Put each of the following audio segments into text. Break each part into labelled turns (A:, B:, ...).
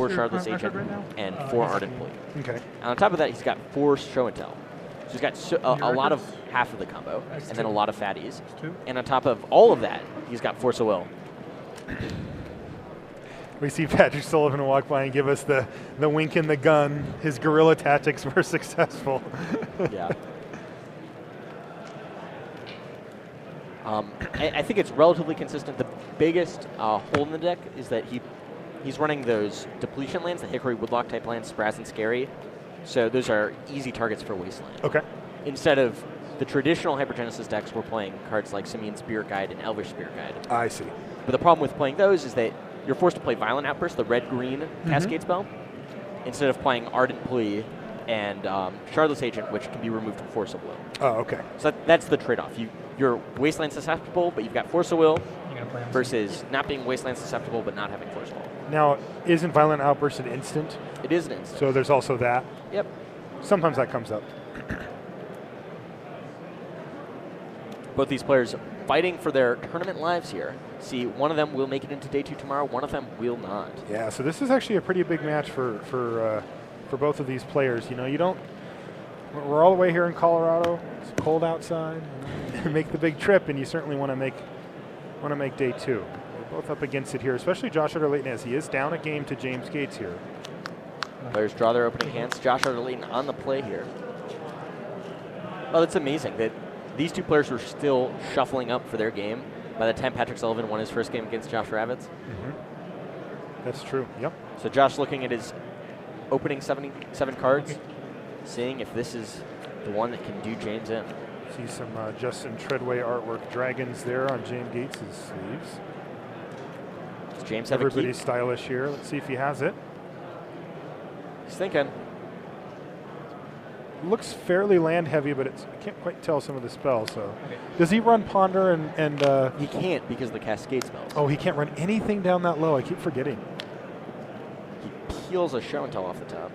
A: 4
B: your
A: Shardless
B: current
A: Agent,
B: record right now?
A: and 4 Ardent Plea.
C: Okay.
A: And on top of that, he's got 4 Show and Tell. So he's got a lot of half of the combo, and then a lot of fatties. And on top of all of that, he's got Force of Will.
C: We see Patrick Sullivan walk by and give us the wink and the gun. His guerrilla tactics were successful.
A: Yeah. I think it's relatively consistent. The biggest hole in the deck is that he's running those depletion lands, the Hickory Woodlock type lands, Spraz and Scary. So those are easy targets for Wasteland.
C: Okay.
A: Instead of the traditional Hypergenesis decks, we're playing cards like Simian Spirit Guide and Elvish Spirit Guide.
C: I see.
A: But the problem with playing those is that you're forced to play Violent Outburst, the red-green Cascade spell, instead of playing Ardent Plea and Shardless Agent, which can be removed from Force of Will.
C: Oh, okay.
A: So that's the trade-off. You're Wasteland susceptible, but you've got Force of Will, versus not being Wasteland susceptible, but not having Force of Will.
C: Now, isn't Violent Outburst an instant?
A: It is an instant.
C: So there's also that?
A: Yep.
C: Sometimes that comes up.
A: Both these players fighting for their tournament lives here. See, one of them will make it into day 2 tomorrow, one of them will not.
C: Yeah, so this is actually a pretty big match for both of these players. You know, you don't. We're all the way here in Colorado. It's cold outside. You make the big trip, and you certainly want to make day 2. They're both up against it here, especially Josh Utter-Leyton, as he is down a game to James Gates here.
A: Players draw their opening hands. Josh Utter-Leyton on the play here. Oh, that's amazing that these two players were still shuffling up for their game by the time Patrick Sullivan won his first game against Josh Ravitz.
C: That's true. Yep.
A: So Josh looking at his opening 7 cards, seeing if this is the one that can do James in.
C: See some Justin Treadway artwork dragons there on James Gates' sleeves.
A: Does James have
C: Everybody's
A: a keep?
C: stylish here. Let's see if he has it.
A: He's thinking.
C: Looks fairly land heavy, but I can't quite tell some of the spells. So, does he run Ponder and?
A: He can't because of the Cascade spells.
C: Oh, he can't run anything down that low. I keep forgetting.
A: He peels a Show and Tell off the top.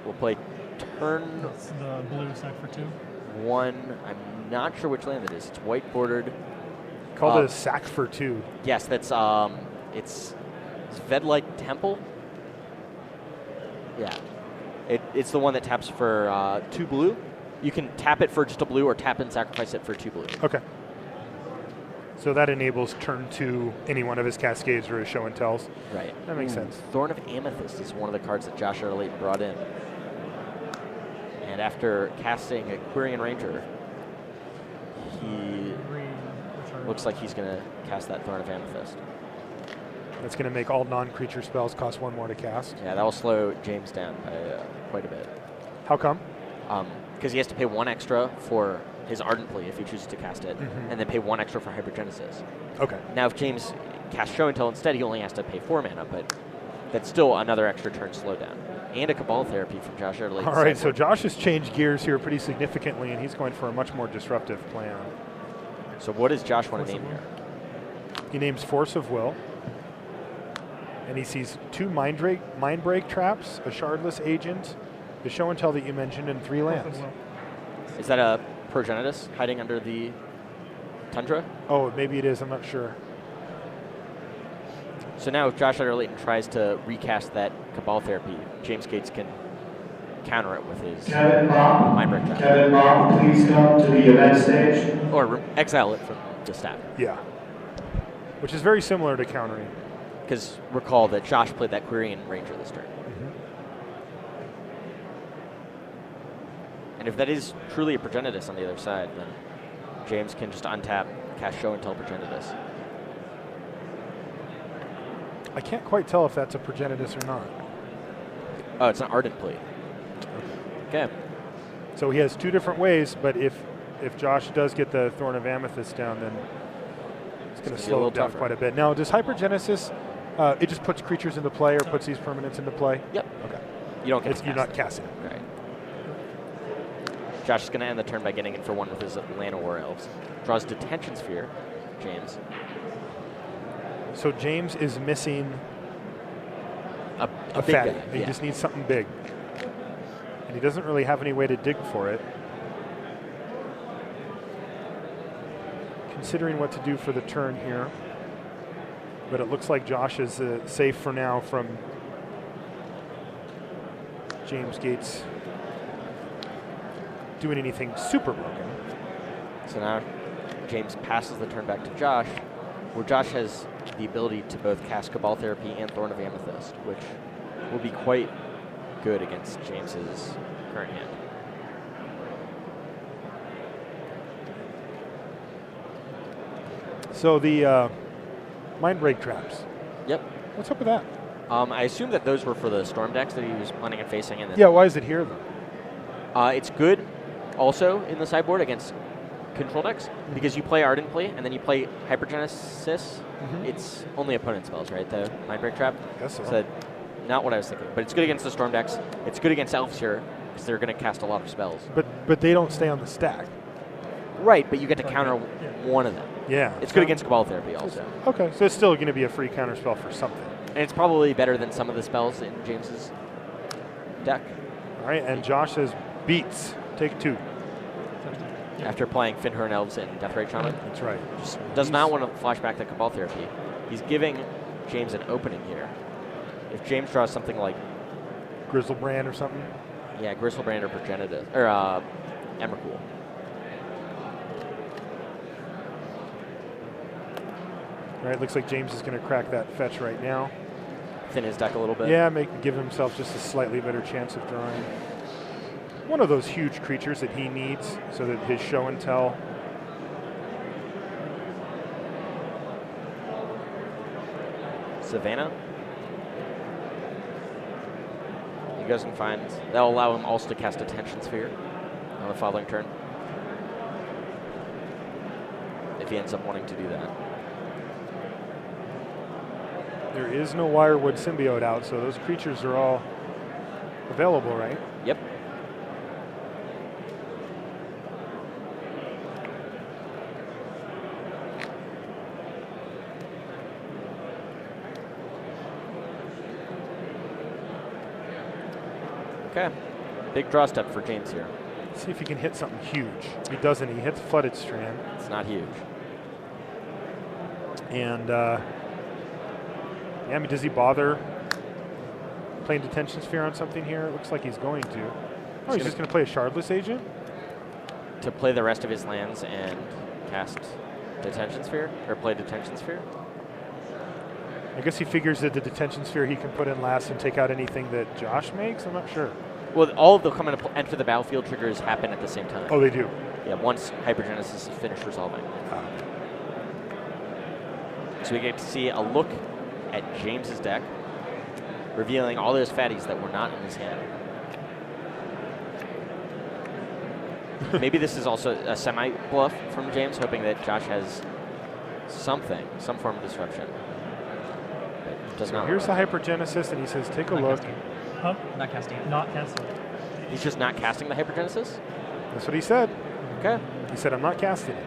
A: We'll play turn.
B: That's the blue sack for 2.
A: 1. I'm not sure which land it is. It's white bordered.
C: Called it a sack for 2.
A: Yes, that's it's Vedlight Temple. Yeah. It's the one that taps for 2 blue. You can tap it for just a blue or tap and sacrifice it for 2 blue.
C: Okay. So that enables turn 2 any one of his Cascades or his Show and Tells.
A: Right.
C: That makes sense.
A: Thorn of Amethyst is one of the cards that Josh Utter-Leyton brought in. And after casting a Quirion Ranger, he looks like he's going to cast that Thorn of Amethyst.
C: That's going to make all non-creature spells cost 1 more to cast.
A: Yeah, that will slow James down by quite a bit.
C: How come?
A: Because he has to pay 1 extra for his Ardent Plea if he chooses to cast it, and then pay 1 extra for Hypergenesis.
C: Okay.
A: Now, if James casts Show and Tell instead, he only has to pay 4 mana, but that's still another extra turn slowdown. And a Cabal Therapy from Josh Utter-Leyton.
C: All right, so Josh has changed gears here pretty significantly, and he's going for a much more disruptive plan.
A: So what does Josh want to name here?
C: He names Force of Will. And he sees 2 Mind Break traps, a Shardless Agent, the Show and Tell that you mentioned, and 3 lands.
A: Is that a Progenitus hiding under the Tundra?
C: Oh, maybe it is. I'm not sure.
A: So now if Josh Utter-Leyton tries to recast that Cabal Therapy, James Gates can counter it with his Mind Break trap.
D: Kevin Mom, please come to the event stage.
A: Or exile it from the stack.
C: Yeah. Which is very similar to countering.
A: Because recall that Josh played that Quirion Ranger this turn. And if that is truly a Progenitus on the other side, then James can just untap, cast Show and Tell Progenitus.
C: I can't quite tell if that's a Progenitus or not.
A: Oh, it's an Ardent Plea. Okay.
C: So he has 2 different ways, but if Josh does get the Thorn of Amethyst down, then it's going to slow it down quite a bit. Now, does Hypergenesis, it just puts creatures into play or puts these permanents into play?
A: Yep.
C: Okay.
A: You don't get
C: You're not casting it.
A: Right. Josh is going to end the turn by getting in for 1 with his Llanowar Elves. Draws Detention Sphere, James.
C: So James is missing
A: a big
C: fatty.
A: guy.
C: He just needs something big. And he doesn't really have any way to dig for it. Considering what to do for the turn here. But it looks like Josh is safe for now from James Gates doing anything super broken.
A: So now James passes the turn back to Josh, where Josh has the ability to both cast Cabal Therapy and Thorn of Amethyst, which will be quite good against James's current hand.
C: So the Mind Break traps.
A: Yep.
C: What's up with that?
A: I assume that those were for the Storm decks that he was planning on facing. And then
C: Yeah, why is it here though?
A: it's good also in the sideboard against control decks because you play Ardent Plea and then you play Hypergenesis. It's only opponent spells, right? The Mind Break Trap.
C: Guess so.
A: So not what I was thinking, but it's good against the Storm decks. It's good against Elves here because they're going to cast a lot of spells.
C: But they don't stay on the stack.
A: Right, but you get to counter one of them.
C: Yeah.
A: It's good against Cabal Therapy also.
C: Okay, so it's still going to be a free counter spell for something.
A: And it's probably better than some of the spells in James's deck.
C: All right, and Josh says beats. Take 2.
A: After playing Finhurn Elves and Deathray Shaman.
C: That's right.
A: Just does not want to flash back the Cabal Therapy. He's giving James an opening here. If James draws something like
C: Grizzlebrand or something.
A: yeah, Gristlebrand or Progenitus or Emrakul.
C: All right, looks like James is going to crack that fetch right now.
A: Thin his deck a little bit.
C: Yeah, give himself just a slightly better chance of drawing one of those huge creatures that he needs so that his show and tell.
A: Savannah. He goes and finds. That'll allow him also to cast Attention Sphere on the following turn. If he ends up wanting to do that.
C: There is no Wirewood Symbiote out, so those creatures are all available, right?
A: Yep. Okay. Big draw step for James here.
C: See if he can hit something huge. If he doesn't, he hits Flooded Strand.
A: It's not huge.
C: And, yeah, I mean, does he bother playing Detention Sphere on something here? It looks like he's going to. Oh, he's just going to play a Shardless Agent?
A: To play the rest of his lands and cast Detention Sphere, or play Detention Sphere.
C: I guess he figures that the Detention Sphere he can put in last and take out anything that Josh makes? I'm not sure.
A: Well, all of the come into enter the battlefield triggers happen at the same time.
C: Oh, they do?
A: Yeah, once Hypergenesis is finished resolving. So we get to see a look at James's deck, revealing all those fatties that were not in his hand. Maybe this is also a semi-bluff from James, hoping that Josh has something, some form of disruption. But does not.
C: Here's the Hypergenesis, and he says, take a look.
B: Casting. Huh? Not casting. Not casting.
A: He's just not casting the Hypergenesis?
C: That's what he said.
A: Okay.
C: He said, I'm not casting it.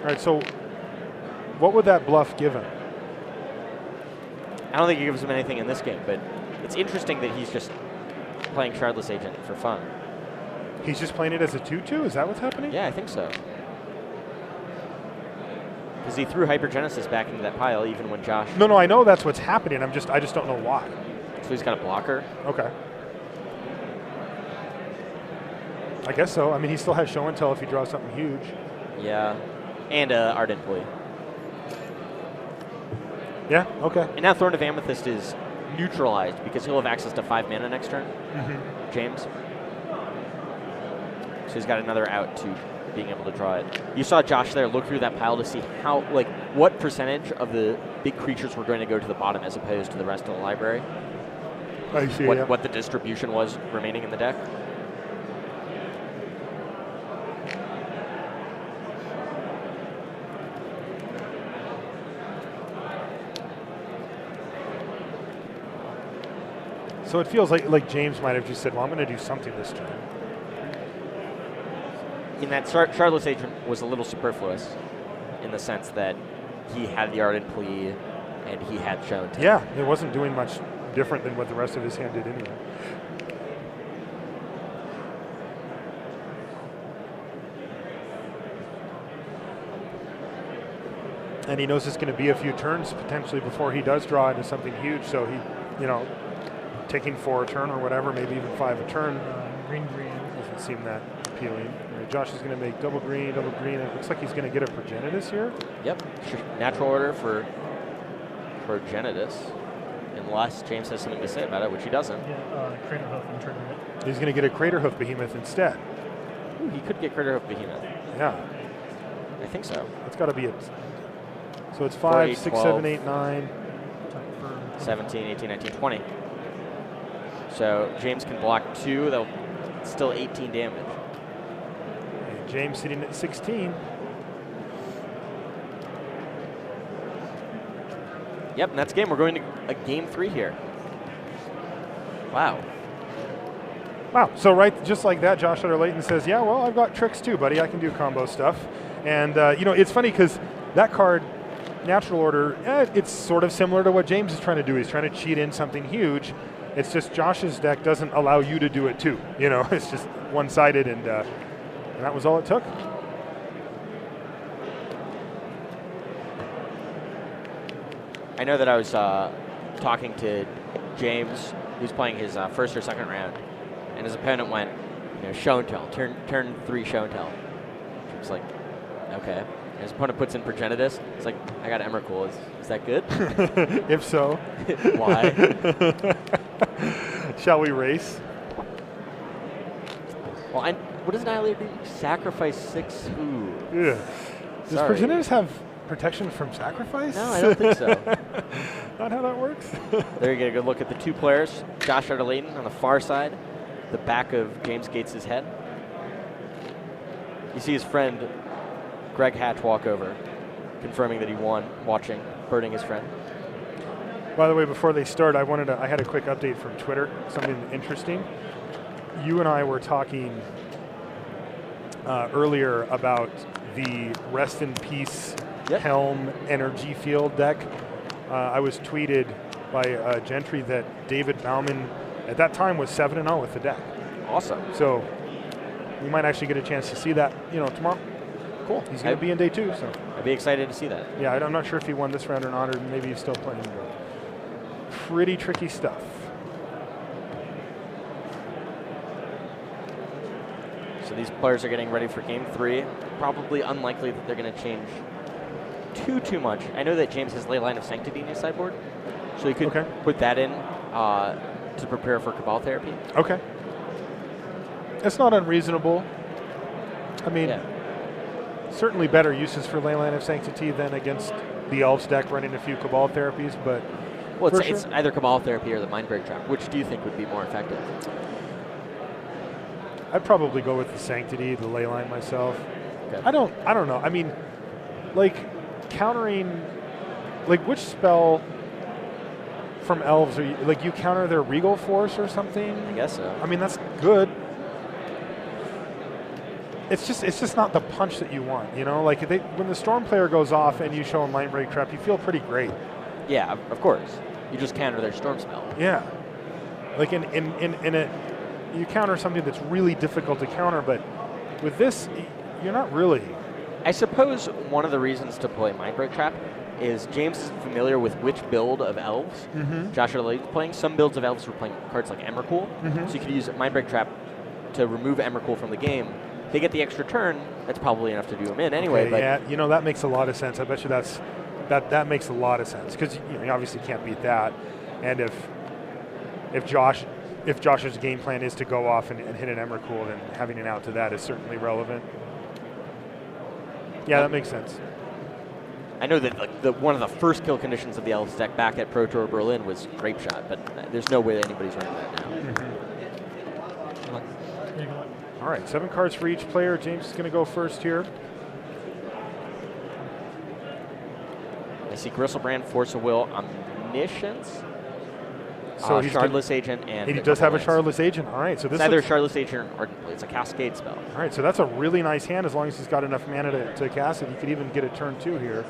C: All right, so what would that bluff give him?
A: I don't think it gives him anything in this game, but it's interesting that he's just playing Shardless Agent for fun.
C: He's just playing it as a 2-2? Is that what's happening?
A: Yeah, I think so. Because he threw Hypergenesis back into that pile even when Josh...
C: No, I know that's what's happening. I just don't know why.
A: So he's got a blocker?
C: Okay. I guess so. I mean, he still has show and tell if he draws something huge.
A: Yeah. And Ardent Plea.
C: Yeah, okay.
A: And now Thorn of Amethyst is neutralized because he'll have access to 5 mana next turn. James. So he's got another out to being able to draw it. You saw Josh there look through that pile to see how, like, what percentage of the big creatures were going to go to the bottom as opposed to the rest of the library.
C: I see,
A: What the distribution was remaining in the deck.
C: So it feels like James might have just said, well, I'm going to do something this turn.
A: In that Shardless Agent was a little superfluous in the sense that he had the Ardent Plea and he had shown.
C: Yeah, it wasn't doing much different than what the rest of his hand did anyway. And he knows it's going to be a few turns potentially before he does draw into something huge. So he, taking 4 a turn or whatever, maybe even 5 a turn.
B: Green.
C: Doesn't seem that appealing. Right, Josh is going to make double green. It looks like he's going to get a Progenitus here.
A: Yep. Natural order for Progenitus. Unless James has something to say about it, which he doesn't.
B: Yeah, Crater Hoof and trigger it.
C: He's going to get a Crater Hoof Behemoth instead.
A: Ooh, he could get Crater Hoof Behemoth.
C: Yeah.
A: I think so.
C: That's got to be it. So it's
A: 4,
C: 5,
A: 8,
C: 6,
A: 12,
C: 7, 8, 9.
A: 17, 18, 19, 20. So James can block 2. That'll still 18 damage.
C: And James sitting at 16.
A: Yep, and that's game. We're going to a game 3 here. Wow.
C: Wow. So just like that, Josh Utter-Leyton says, yeah, well, I've got tricks too, buddy. I can do combo stuff. And, it's funny because that card, Natural Order, it's sort of similar to what James is trying to do. He's trying to cheat in something huge. It's just Josh's deck doesn't allow you to do it too. It's just one-sided, and that was all it took.
A: I know that I was talking to James, who's playing his first or second round, and his opponent went, show and tell, turn 3 show and tell. James like, okay. And his opponent puts in Progenitus. It's like, I got Emrakul. Is that good?
C: If so.
A: Why?
C: Shall we race?
A: Well, what does Annihilator do? Sacrifice 6? Ooh.
C: Yeah. Does
A: Sorry.
C: Progenitus have protection from sacrifice?
A: No, I don't think so.
C: Not how that works.
A: There you get a good look at the 2 players. Josh Utter-Leyton on the far side, the back of James Gates' head. You see his friend Greg Hatch walk over, confirming that he won, watching, birding his friend.
C: By the way, before they start, I had a quick update from Twitter, something interesting. You and I were talking earlier about the Rest in Peace Helm Energy Field deck. I was tweeted by Gentry that David Bauman at that time was 7-0 with the deck.
A: Awesome.
C: So we might actually get a chance to see that, tomorrow. Cool. He's going to be in day 2, so.
A: I'd be excited to see that.
C: Yeah, I'm not sure if he won this round or not, or maybe he's still playing. But pretty tricky stuff.
A: So these players are getting ready for game 3. Probably unlikely that they're going to change too much. I know that James has Leyline of Sanctity in his sideboard, so he could put that in to prepare for Cabal Therapy.
C: Okay. It's not unreasonable. I mean, certainly better uses for Leyline of Sanctity than against the Elves deck running a few Cabal Therapies, but
A: well, it's either Cabal Therapy or the Mindbreak Trap. Which do you think would be more effective?
C: I'd probably go with the Sanctity, the Leyline myself.
A: Okay.
C: I don't know. I mean, countering, which spell from Elves are you, you counter their Regal Force or something?
A: I guess so.
C: I mean, that's good. It's just not the punch that you want, when the Storm player goes off and you show a Mindbreak Trap, you feel pretty great.
A: Yeah, of course. You just counter their Storm spell.
C: Yeah. You counter something that's really difficult to counter, but with this, you're not really.
A: I suppose one of the reasons to play Mindbreak Trap is James is familiar with which build of Elves Josh Utter-Leyton's playing. Some builds of Elves were playing cards like Emrakul, so you could use Mindbreak Trap to remove Emrakul from the game. If they get the extra turn, that's probably enough to do him in anyway.
C: Okay, but that makes a lot of sense. I bet you that makes a lot of sense because you obviously can't beat that. And if Josh's game plan is to go off and hit an Emrakul, then having an out to that is certainly relevant. Yeah, that makes sense.
A: I know that one of the first kill conditions of the Elves deck back at Pro Tour Berlin was Grape Shot, but there's no way that anybody's running that now.
C: All right, 7 cards for each player. James is going to go first here.
A: I see Gristlebrand, Force of Will, Omniscience.
C: So he's
A: Shardless Agent, and
C: he does have a Shardless Agent. All right, so this
A: is either Shardless Agent or it's a Cascade spell.
C: All right, so that's a really nice hand as long as he's got enough mana to cast it. He could even get a turn 2 here.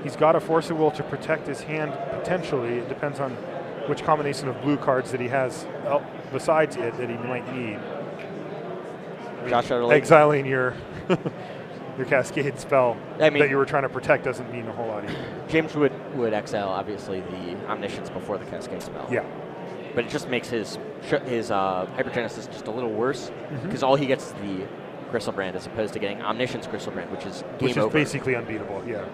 C: He's got a Force of Will to protect his hand potentially. It depends on which combination of blue cards that he has besides it that he might need.
A: Josh Utter-Leyton.
C: Exiling your your Cascade spell
A: I mean-
C: that you were trying to protect doesn't mean a whole lot either.
A: James would exile, obviously, the Omniscience before the Cascade spell.
C: Yeah.
A: But it just makes his Hypergenesis just a little worse, because all he gets is the Gristlebrand as opposed to getting Omniscience Gristlebrand, which is game
C: Which is
A: over.
C: basically unbeatable, yeah.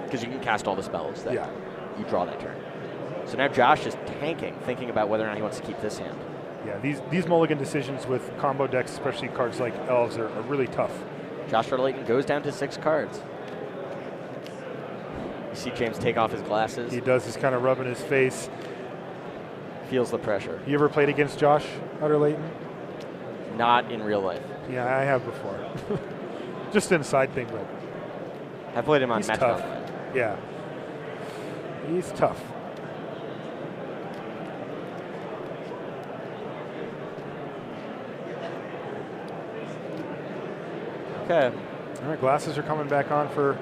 A: Because you can cast all the spells that
C: Yeah.
A: you draw that turn. So now Josh is tanking, thinking about whether or not he wants to keep this hand.
C: Yeah, these mulligan decisions with combo decks, especially cards like Elves, are really tough.
A: Joshua Layton goes down to 6 cards. You see James take off his glasses,
C: He does, he's kind of rubbing his face.
A: feels the pressure.
C: You ever played against Josh Utter-Leyton?
A: Not in real life.
C: Yeah, I have before. Just an aside thing, but
A: I played him on
C: he's
A: Match
C: tough.
A: Online.
C: Yeah. He's tough.
A: Okay.
C: All right, glasses are coming back on for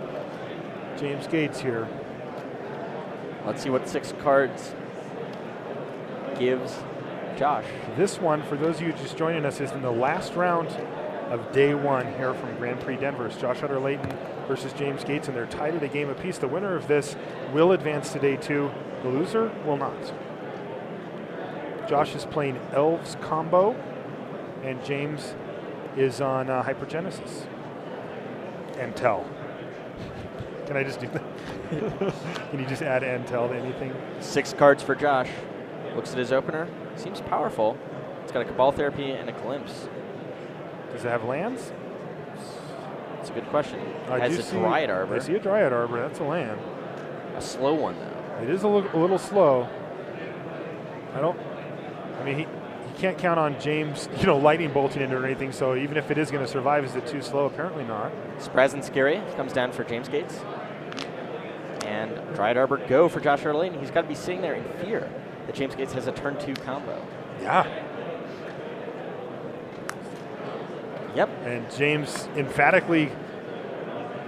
C: James Gates here.
A: Let's see what 6 cards gives Josh.
C: This one, for those of you just joining us, is in the last round of day 1 here from Grand Prix Denver. It's Josh Utter-Leyton versus James Gates, and they're tied at a game apiece. The winner of this will advance to day 2. The loser will not. Josh is playing Elves combo, and James is on Hypergenesis. And Tell. Can I just do that? Can you just add Antel to anything?
A: 6 cards for Josh. Looks at his opener. Seems powerful. It's got a Cabal Therapy and a Glimpse.
C: Does it have lands?
A: That's a good question.
C: I
A: It has
C: do
A: a
C: see-
A: Dryad Arbor.
C: I see a Dryad Arbor. That's a land.
A: A slow one, though.
C: It is a little slow. I mean, he can't count on James, lightning bolting into it or anything, so even if it is going to survive, is it too slow? Apparently not.
A: Sprazen Scary comes down for James Gates. And Dryad Arbor go for Josh Utter-Leyton. He's got to be sitting there in fear that James Gates has a turn 2 combo.
C: Yeah.
A: Yep.
C: And James emphatically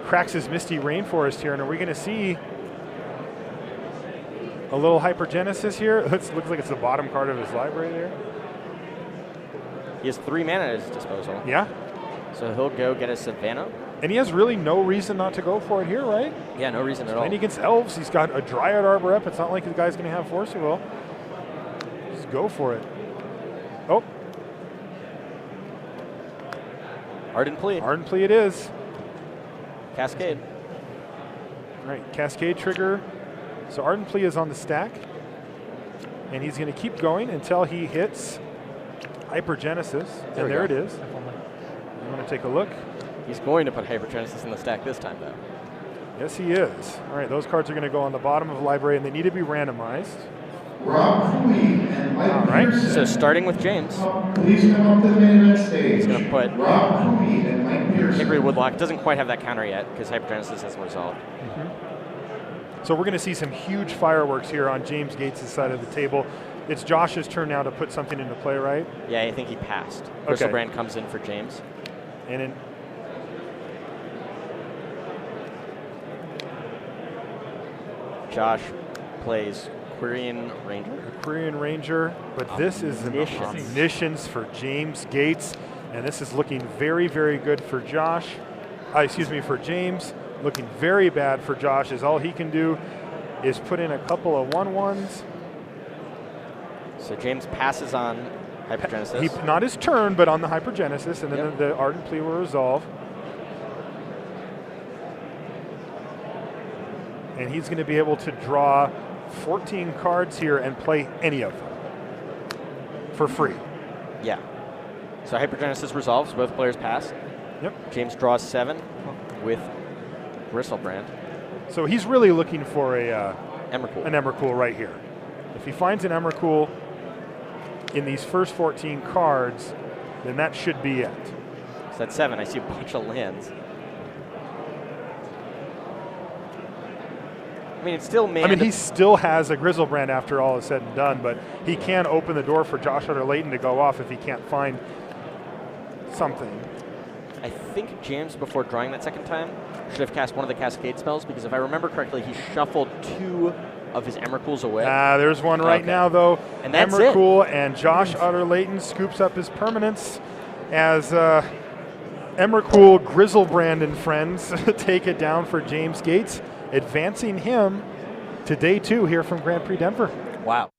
C: cracks his Misty Rainforest here, and are we going to see a little Hypergenesis here? It looks like it's the bottom card of his library there.
A: He has 3 mana at his disposal.
C: Yeah.
A: So he'll go get a Savannah.
C: And he has really no reason not to go for it here, right?
A: Yeah, no reason at all.
C: Playing against Elves, he's got a Dryad Arbor up. It's not like the guy's going to have Force of Will. Just go for it. Oh,
A: Ardent Plea.
C: Ardent Plea it is.
A: Cascade.
C: All right, Cascade trigger. So Ardent Plea is on the stack. And he's going to keep going until he hits Hypergenesis.
A: There
C: And
A: we
C: there
A: go.
C: it is. You want to take a look?
A: He's going to put Hypergenesis in the stack this time, though.
C: Yes, he is. All right, those cards are going to go on the bottom of the library, and they need to be randomized.
D: Rob Cooley and Mike
C: All right,
D: Pearson.
A: So starting with James,
D: Please come up to the main event stage.
A: he's going to put
D: Rob Cooley and Mike Pearson.
A: Hickory Woodlock. Doesn't quite have that counter yet because Hypergenesis hasn't resolved.
C: So we're going to see some huge fireworks here on James Gates' side of the table. It's Josh's turn now to put something into play, right?
A: Yeah, I think he passed.
C: Okay.
A: Gristlebrand comes in for James.
C: And in
A: Josh plays Quirion Ranger.
C: Aquarian Ranger, but this is an
A: Omniscience.
C: Omniscience for James Gates, and this is looking very, very good for Josh. For James. Looking very bad for Josh, as all he can do is put in a couple of 1/1s.
A: So James passes on Hypergenesis.
C: Not his turn, but on the Hypergenesis, and then
A: Yep.
C: the Ardent Plea will resolve. And he's going to be able to draw 14 cards here and play any of them for free.
A: Yeah. So Hypergenesis resolves. Both players pass.
C: Yep.
A: James draws 7 with Gristlebrand.
C: So he's really looking for an
A: Emrakul.
C: Emrakul right here. If he finds an Emrakul in these first 14 cards, then that should be it.
A: So that's 7. I see a bunch of lands. I mean, it's still
C: He still has a Grizzlebrand after all is said and done, but he can open the door for Josh Utter-Leyton to go off if he can't find something.
A: I think James, before drawing that second time, should have cast one of the Cascade spells, because if I remember correctly, he shuffled 2 of his Emrakuls away.
C: There's one right
A: Okay.
C: now, though.
A: And that's
C: Emrakul, and Josh Utter-Leyton scoops up his permanence as Emmercool Grizzlebrand and friends take it down for James Gates, advancing him to day 2 here from Grand Prix Denver.
A: Wow.